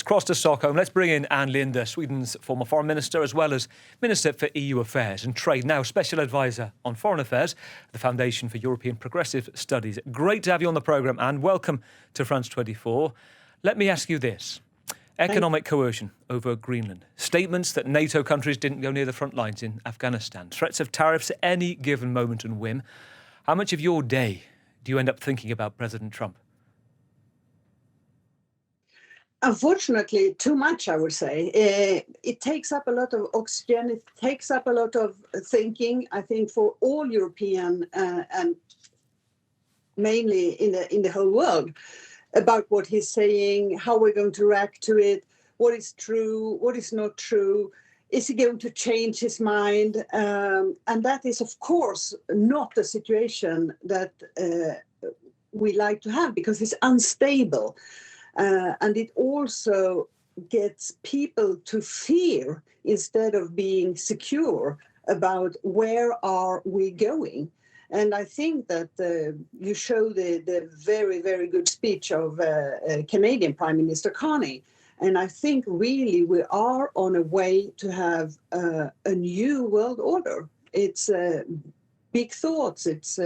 across to Stockholm. Let's bring in Linde, Sweden's former foreign minister, as well as Minister for EU Affairs and Trade, now Special Advisor on Foreign Affairs, the Foundation for European Progressive Studies. Great to have you on the programme, and welcome to France 24. Let me ask you this. Economic coercion over Greenland, statements that NATO countries didn't go near the front lines in Afghanistan, threats of tariffs at any given moment and whim. How much of your day do you end up thinking about President Trump? Unfortunately, too much, I would say. It takes up a lot of oxygen. It takes up a lot of thinking, I think, for all European and mainly in the whole world, about what he's saying, how we're going to react to it, what is true, what is not true. Is he going to change his mind? And that is, of course, not a situation that we like to have, because it's unstable. And it also gets people to fear instead of being secure about where are we going. And I think that you show the very, very good speech of Canadian Prime Minister Carney. And I think really we are on a way to have a new world order. It's big thoughts, it's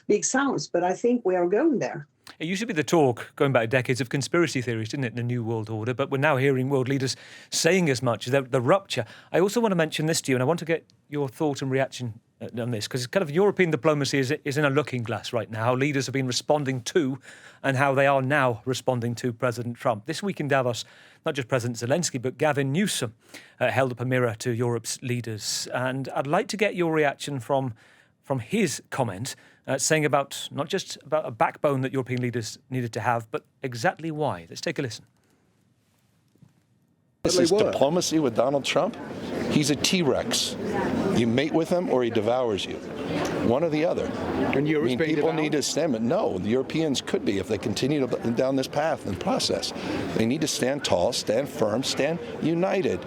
big sounds, but I think we are going there. It used to be the talk, going back decades, of conspiracy theories, didn't it, the New World Order? But we're now hearing world leaders saying as much, the rupture. I also want to mention this to you, and I want to get your thought and reaction on this, because kind of European diplomacy is in a looking glass right now. How leaders have been responding to, and how they are now responding to President Trump. This week in Davos, not just President Zelensky, but Gavin Newsom held up a mirror to Europe's leaders. And I'd like to get your reaction from his comment, saying about not just about a backbone that European leaders needed to have, but exactly why. Let's take a listen. This is diplomacy with Donald Trump. He's a T-Rex. You mate with him or he devours you. One or the other. And people need to stand, but no, the Europeans could be if they continue down this path and process. They need to stand tall, stand firm, stand united.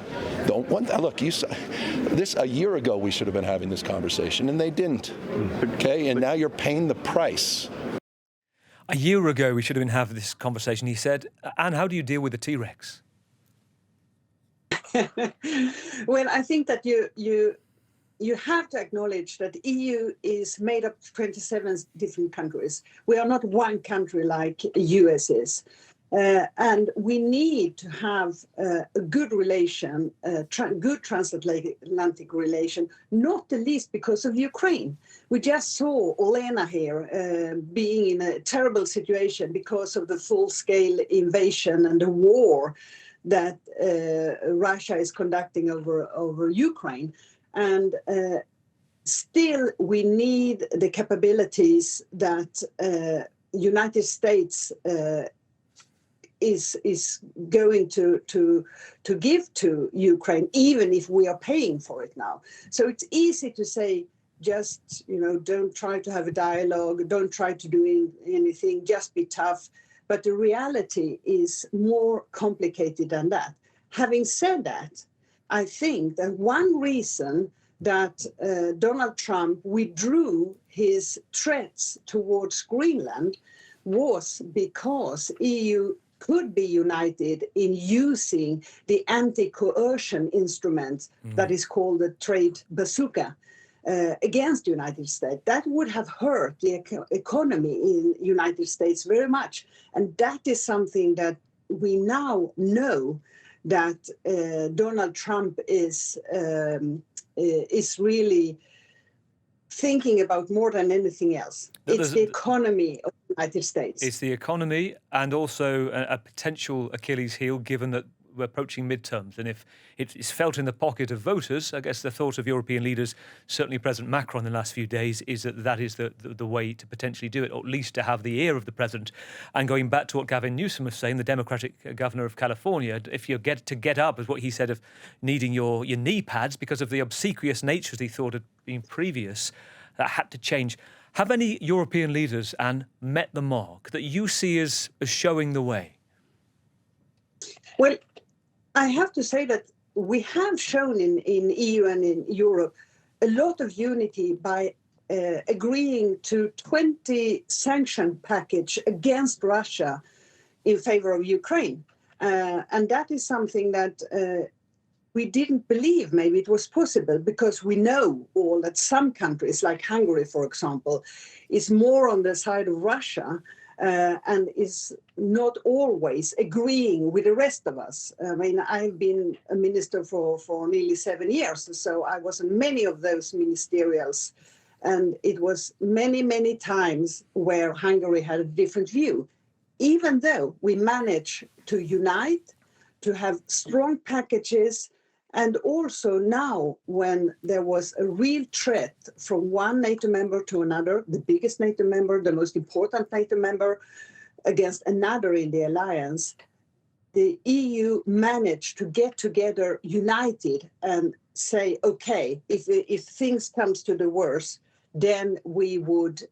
Look, this a year ago we should have been having this conversation, and they didn't. Okay, and now you're paying the price. A year ago we should have been having this conversation, he said. Anne, how do you deal with the T-Rex? Well, I think that you have to acknowledge that the EU is made up of 27 different countries. We are not one country like US is. And we need to have a good relation, good transatlantic relation, not the least because of Ukraine. We just saw Olena here being in a terrible situation because of the full-scale invasion and the war that Russia is conducting over Ukraine. And still we need the capabilities that United States is going to give to Ukraine, even if we are paying for it now. So it's easy to say, just, don't try to have a dialogue, don't try to do anything, just be tough. But the reality is more complicated than that. Having said that, I think that one reason that Donald Trump withdrew his threats towards Greenland was because EU could be united in using the anti-coercion instrument that is called the trade bazooka against the United States. That would have hurt the economy in the United States very much. And that is something that we now know that Donald Trump is really thinking about more than anything else. It's the economy of the United States. It's the economy, and also a potential Achilles heel, given that we're approaching midterms. And if it's felt in the pocket of voters, I guess the thought of European leaders, certainly President Macron in the last few days, is that is the way to potentially do it, or at least to have the ear of the president. And going back to what Gavin Newsom was saying, the Democratic governor of California, if you get up, is what he said of needing your knee pads because of the obsequious nature he thought had been previous, that had to change. Have any European leaders, Anne, met the mark that you see as showing the way? Well, I have to say that we have shown in EU and in Europe a lot of unity by agreeing to 20 sanction package against Russia in favor of Ukraine. And that is something that we didn't believe maybe it was possible, because we know all that some countries, like Hungary, for example, is more on the side of Russia and is not always agreeing with the rest of us. I mean, I've been a minister for nearly 7 years, so I was in many of those ministerials. And it was many, many times where Hungary had a different view, even though we managed to unite, to have strong packages. And also now, when there was a real threat from one NATO member to another, the biggest NATO member, the most important NATO member, against another in the alliance, the EU managed to get together united and say, okay, if things comes to the worst, then we would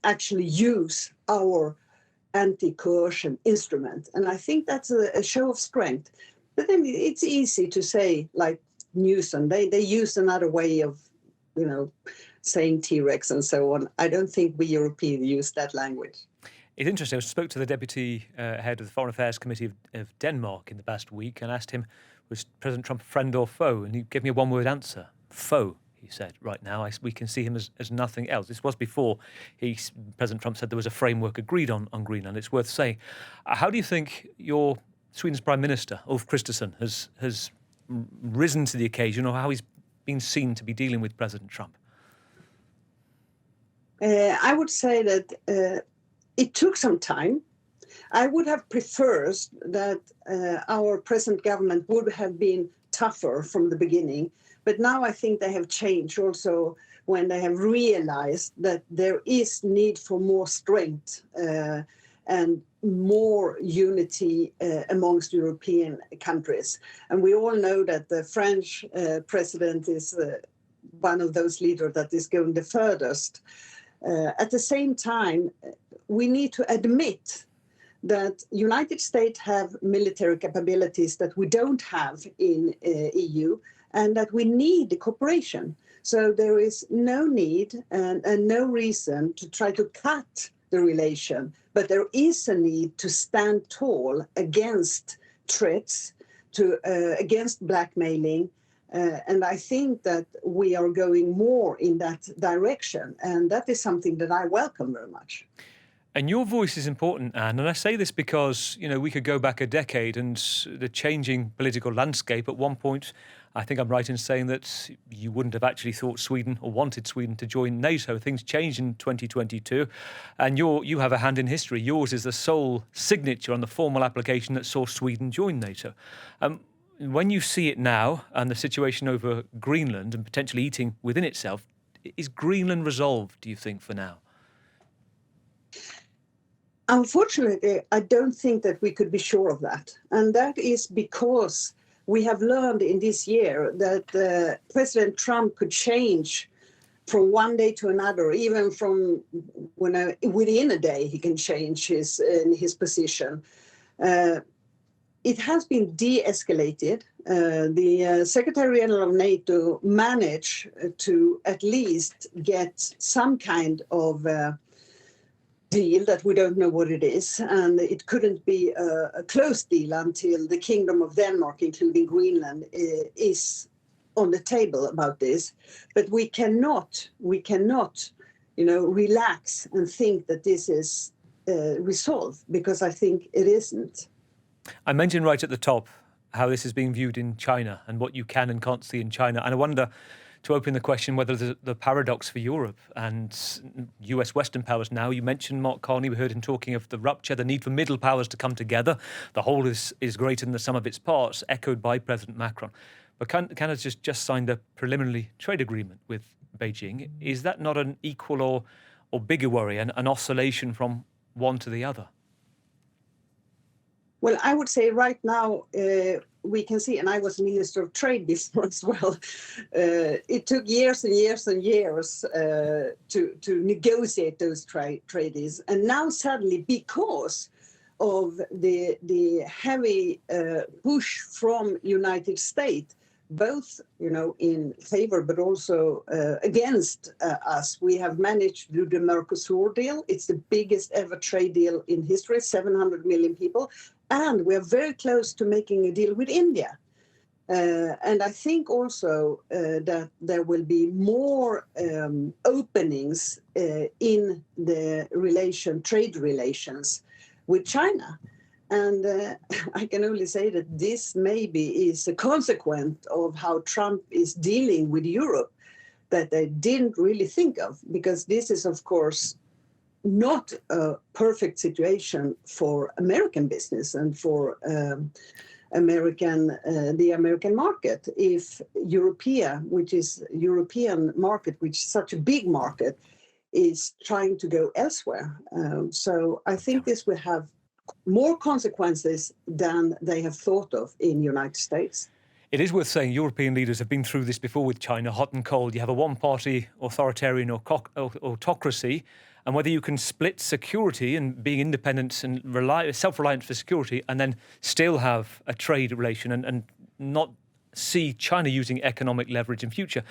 actually use our anti-coercion instrument. And I think that's a show of strength. But then it's easy to say, like Newsom, they use another way of, saying T-Rex and so on. I don't think we Europeans use that language. It's interesting. I spoke to the deputy head of the Foreign Affairs Committee of Denmark in the past week and asked him, was President Trump a friend or foe? And he gave me a one-word answer: foe. He said, right now, we can see him as nothing else. This was before President Trump said there was a framework agreed on Greenland. It's worth saying. How do you think Sweden's Prime Minister, Ulf Kristersson, has risen to the occasion, or how he's been seen to be dealing with President Trump? I would say that it took some time. I would have preferred that our present government would have been tougher from the beginning. But now I think they have changed also when they have realized that there is need for more strength and more unity amongst European countries. And we all know that the French president is one of those leaders that is going the furthest. At the same time, we need to admit that United States have military capabilities that we don't have in EU, and that we need the cooperation. So there is no need and no reason to try to cut the relation, but there is a need to stand tall against threats, against blackmailing, and I think that we are going more in that direction, and that is something that I welcome very much. And your voice is important, Anne, and I say this because, we could go back a decade and the changing political landscape. At one point, I think I'm right in saying that you wouldn't have actually thought Sweden or wanted Sweden to join NATO. Things changed in 2022, and you have a hand in history. Yours is the sole signature on the formal application that saw Sweden join NATO. When you see it now and the situation over Greenland and potentially eating within itself, is Greenland resolved, do you think, for now? Unfortunately, I don't think that we could be sure of that. And that is because we have learned in this year that President Trump could change from one day to another, even from within a day, he can change his position. It has been de-escalated. The Secretary General of NATO managed to at least get some kind of deal that we don't know what it is, and it couldn't be a closed deal until the Kingdom of Denmark, including Greenland, is on the table about this. But we cannot, relax and think that this is resolved, because I think it isn't. I mentioned right at the top how this is being viewed in China and what you can and can't see in China, and I wonder, to open the question, whether the paradox for Europe and US Western powers now. You mentioned Mark Carney, we heard him talking of the rupture, the need for middle powers to come together. The whole is greater than the sum of its parts, echoed by President Macron. But Canada's just signed a preliminary trade agreement with Beijing. Is that not an equal or bigger worry, an oscillation from one to the other? Well, I would say right now we can see, and I was Minister of Trade before as well, it took years and years and years to negotiate those trade deals. And now suddenly, because of the heavy push from United States, both in favor but also against us, we have managed to do the Mercosur deal. It's the biggest ever trade deal in history, 700 million people. and we are very close to making a deal with India. And I think also that there will be more openings in the trade relations with China. And I can only say that this maybe is a consequence of how Trump is dealing with Europe that they didn't really think of, because this is, of course, not a perfect situation for American business and for the American market. If European market, which is such a big market, is trying to go elsewhere. So I think this will have more consequences than they have thought of in the United States. It is worth saying European leaders have been through this before with China, hot and cold. You have a one-party authoritarian autocracy, and whether you can split security and being independent and self-reliant for security and then still have a trade relation and not see China using economic leverage in future.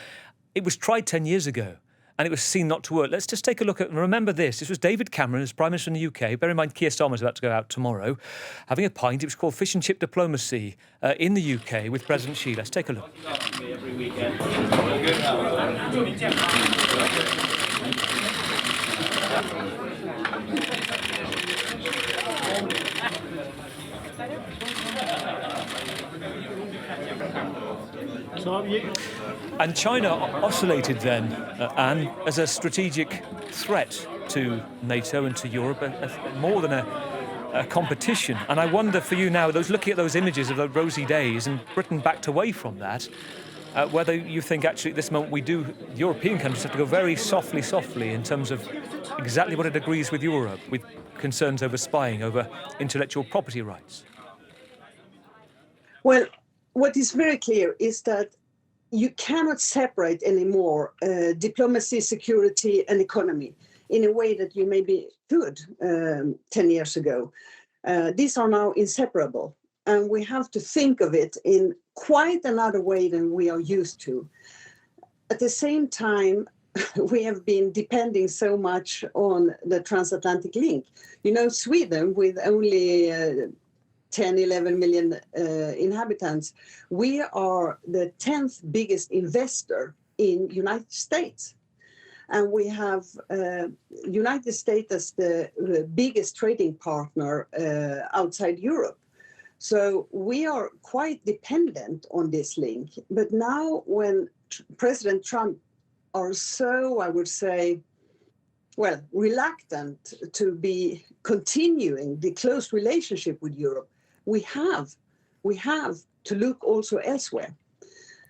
It was tried 10 years ago and it was seen not to work. Let's just take a look at, remember this. This was David Cameron as Prime Minister in the UK. Bear in mind, Keir Starmer's about to go out tomorrow, having a pint. It was called Fish and Chip Diplomacy in the UK with President Xi. Let's take a look. Every weekend. And China oscillated then, Anne, as a strategic threat to NATO and to Europe, more than a competition. And I wonder for you now, looking at those images of those rosy days and Britain backed away from that, whether you think actually at this moment European countries have to go very softly in terms of exactly what it agrees with Europe, with concerns over spying, over intellectual property rights. Well, what is very clear is that you cannot separate anymore diplomacy, security, and economy in a way that you maybe could 10 years ago. These are now inseparable, and we have to think of it in quite another way than we are used to. At the same time, we have been depending so much on the transatlantic link. You know, Sweden, with only 10, 11 million inhabitants, we are the 10th biggest investor in United States. And we have United States as the biggest trading partner outside Europe. So we are quite dependent on this link. But now when President Trump are so, I would say, well, reluctant to be continuing the close relationship with Europe, we have to look also elsewhere.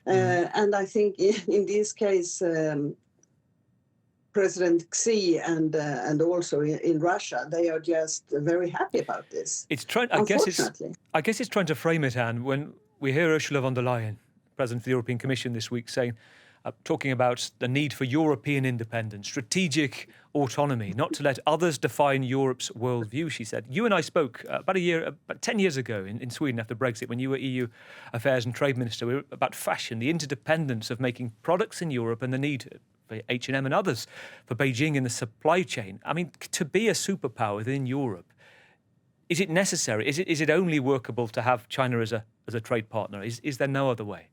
And I think in this case, President Xi and also in Russia, they are just very happy about this. I guess it's trying to frame it, Anne, when we hear Ursula von der Leyen, President of the European Commission this week, talking about the need for European independence, strategic autonomy, not to let others define Europe's worldview, she said. You and I spoke about 10 years ago in Sweden after Brexit, when you were EU Affairs and Trade Minister. We were about fashion, the interdependence of making products in Europe and the need for H&M and others, for Beijing in the supply chain. I mean, to be a superpower within Europe, is it necessary? Is it only workable to have China as a trade partner? Is there no other way?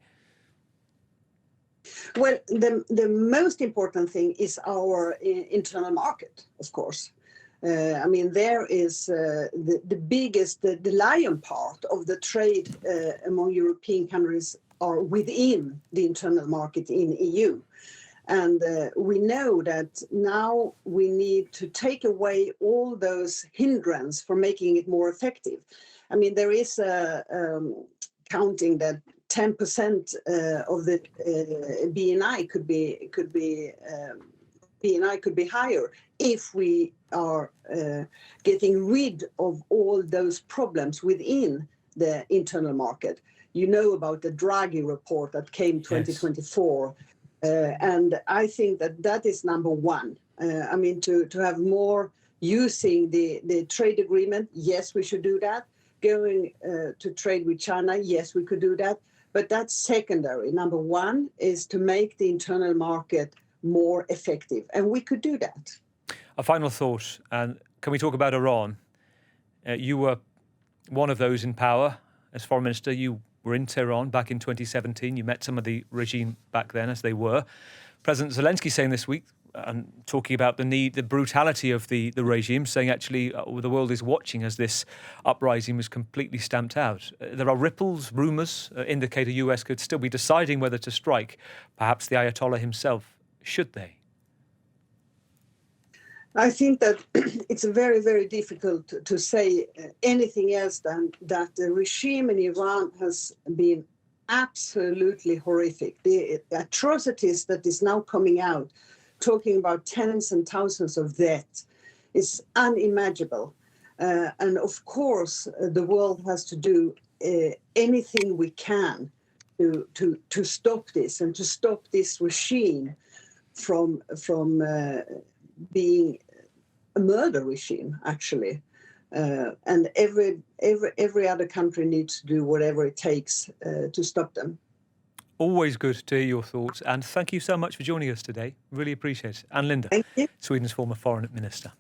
Well, the most important thing is our internal market, of course. I mean, there is the biggest, the lion part of the trade among European countries are within the internal market in EU. And we know that now we need to take away all those hindrances for making it more effective. I mean, there is a counting that 10% of the BNI could be higher if we are getting rid of all those problems within the internal market. You know about the Draghi report that came 2024. Yes. And I think that is number one. I mean, to have more using the trade agreement, yes, we should do that. Going to trade with China, yes, we could do that. But that's secondary. Number one is to make the internal market more effective. And we could do that. A final thought, and can we talk about Iran? You were one of those in power. As foreign minister, you were in Tehran back in 2017. You met some of the regime back then as they were. President Zelensky saying this week, and talking about the brutality of the regime, saying actually the world is watching as this uprising was completely stamped out. There are ripples, rumours indicate the US could still be deciding whether to strike. Perhaps the Ayatollah himself. Should they? I think that it's very, very difficult to say anything else than that the regime in Iran has been absolutely horrific. The atrocities that is now coming out, talking about tens and thousands of deaths, is unimaginable. And of course, the world has to do anything we can to stop this and to stop this regime from being a murder regime, actually. And every other country needs to do whatever it takes to stop them. Always good to hear your thoughts, and thank you so much for joining us today. Really appreciate it. And Linde, Thank you. Sweden's former foreign minister.